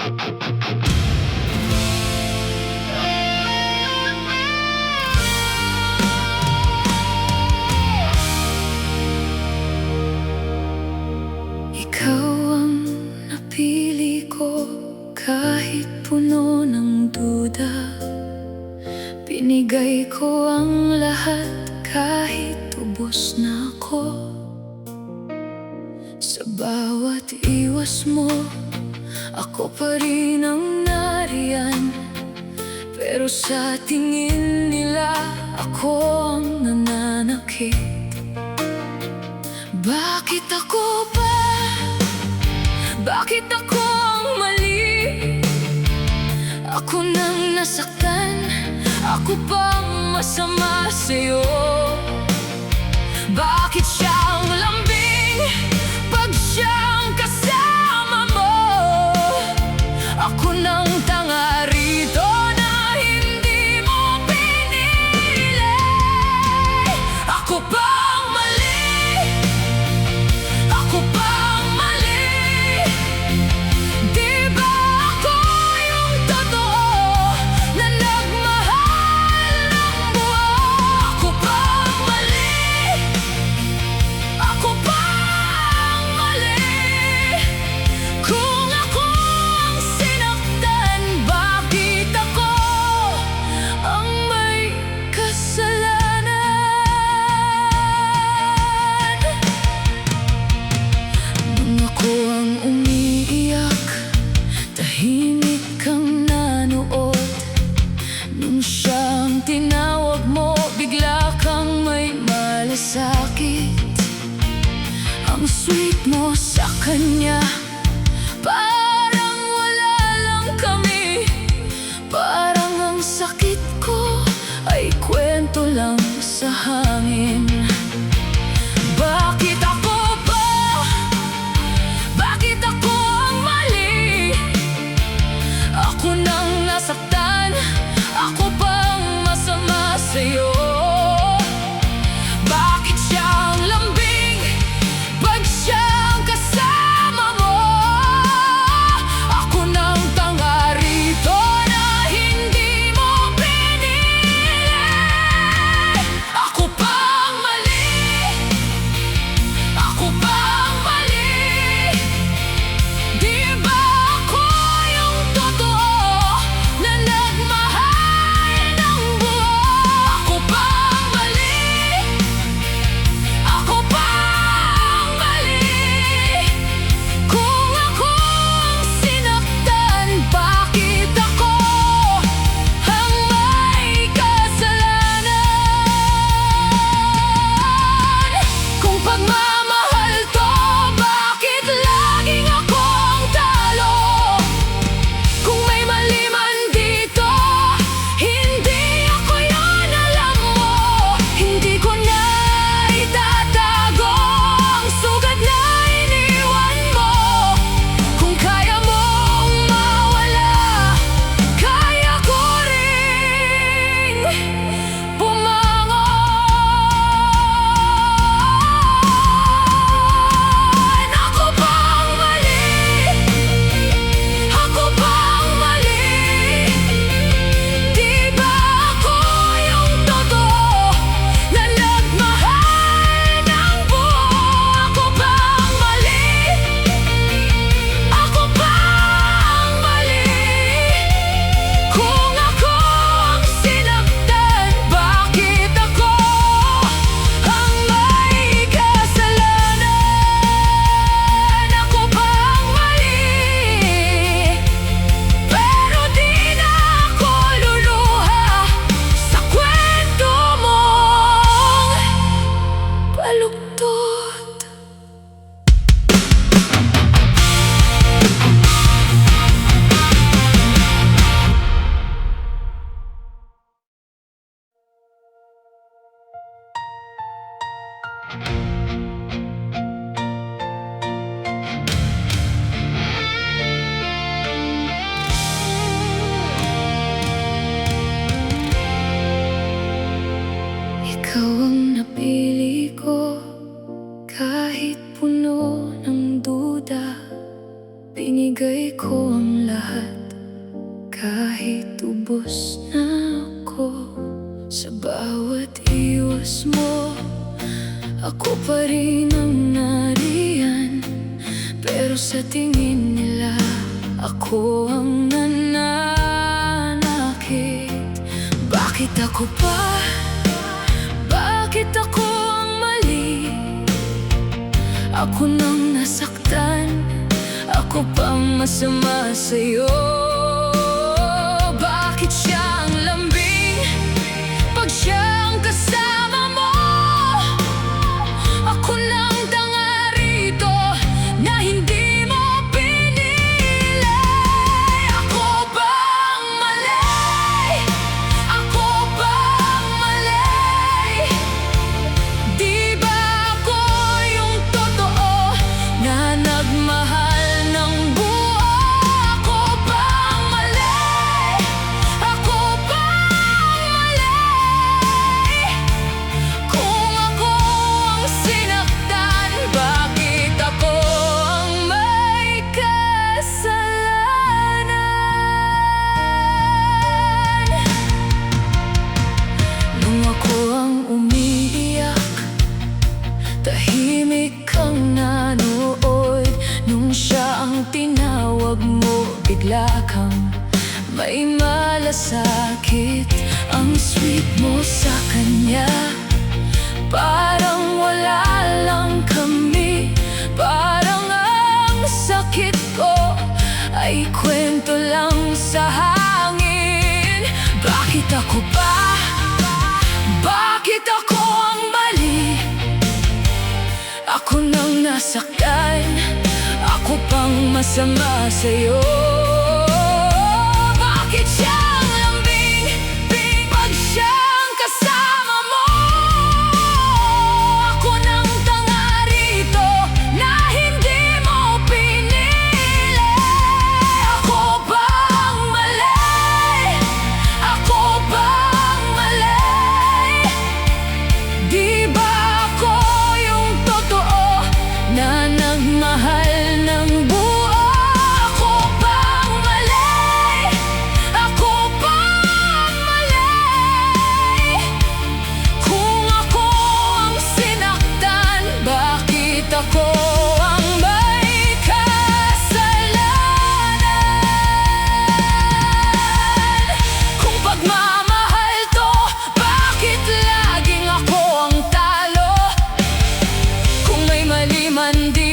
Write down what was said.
Ikaw ang napili ko kahit puno ng duda. Binigay ko ang lahat kahit ubos na ako. Sa bawat iwas mo, ako pa rin ang nariyan. Pero sa tingin nila, ako ang nananakit. Bakit ako ba? Bakit ako ang mali? Ako nang nasaktan, ako pang masama sa'yo. Bakit siyang lambing pag siyang kasama mo? Ako nang tanga rito na hindi mo pinili. Ako pang mali, ako pang mali. Di ba ako yung totoo na nagmahal ng buo? Ako pang mali, ako pang mali. Kung ako ang sinaktan, bakit ako ang may kasalanan? Nung ako ang umiiyak, tahimik kang nanood. Nung siyang tinawag mo, bigla kang may malasakit. Ang sweet mo sa kanya, parang wala lang kami. Parang ang sakit ko ay kwento lang sa hangin. Bakit ako ba? Bakit ako ang mali? Ako nang nasaktan, ako pang masama sa'yo. Bakit siyang lambing pag siyang kasama mo? Ako nang tanga rito na hindi mo pinili. Ako pang mali, ako pang mali. Di ba ako yung totoo na nagmahal ng buo? Ako pang mali, ako pang mali. Kung ako ang sinaktan, bakit ako ang may kasalanan? Kung pagmamahal to, bakit laging ako ang talo? Kung may mali man dito, hindi ako yun, alam mo. Hindi ko na itatago ang sugat na iniwan mo. Kung kaya mong mawala, kaya ko rin bumangon. Ako pang mali, ako pang mali. Di ba ako yung totoo na nagmahal ng buo? Ako pang mali, ako pang mali. Kung ako ang sinaktan, bakit ako ang may kasalanan? Ako pang mali, pero di na ako luluha sa kwento mong baluktot. Ikaw ang napili ko kahit puno ng duda. Binigay ko ang lahat, kahit ubos na ako. Sa bawat iwas mo, ako pa rin ang nariyan. Pero sa tingin nila, ako ang nananakit. Bakit ako pa? Bakit ako ang mali? Ako nang nasaktan, ako pang masama sa'yo. Bakit siya ang lambing pag siya ang kasama mo? Ako lang tanga rito na hindi mo pinili. Ako bang mali? Ako bang mali? Di ba ako yung totoo na nagmahal ng buo? Ako bang mali? Ako bang mali? Kung ako ang sinaktan, bakit ako ang may kasalanan? Nung ako ang umiiyak, tahimik kang nanood. Nung siya ang tinawag mo, bigla kang may malasakit. Ang sweet mo sa kanya, parang wala lang kami. Parang ang sakit ko ay kwento lang sa hangin. Bakit ako ba? Bakit ako ang mali? Ako nang nasaktan, ako pang masama sa'yo. Bakit siya ang lambing pag siya ang kasama mo? Ako nang tanga rito na hindi mo pinili. Ako bang mali? Ako bang mali? Di ba ako yung totoo na nagmahal ng buo? Ako bang mali? Ako bang mali? Kung ako ang sinaktan, bakit ako ang may kasalanan? Kung pagmamahal to, bakit laging ako ang talo? Kung may mali man di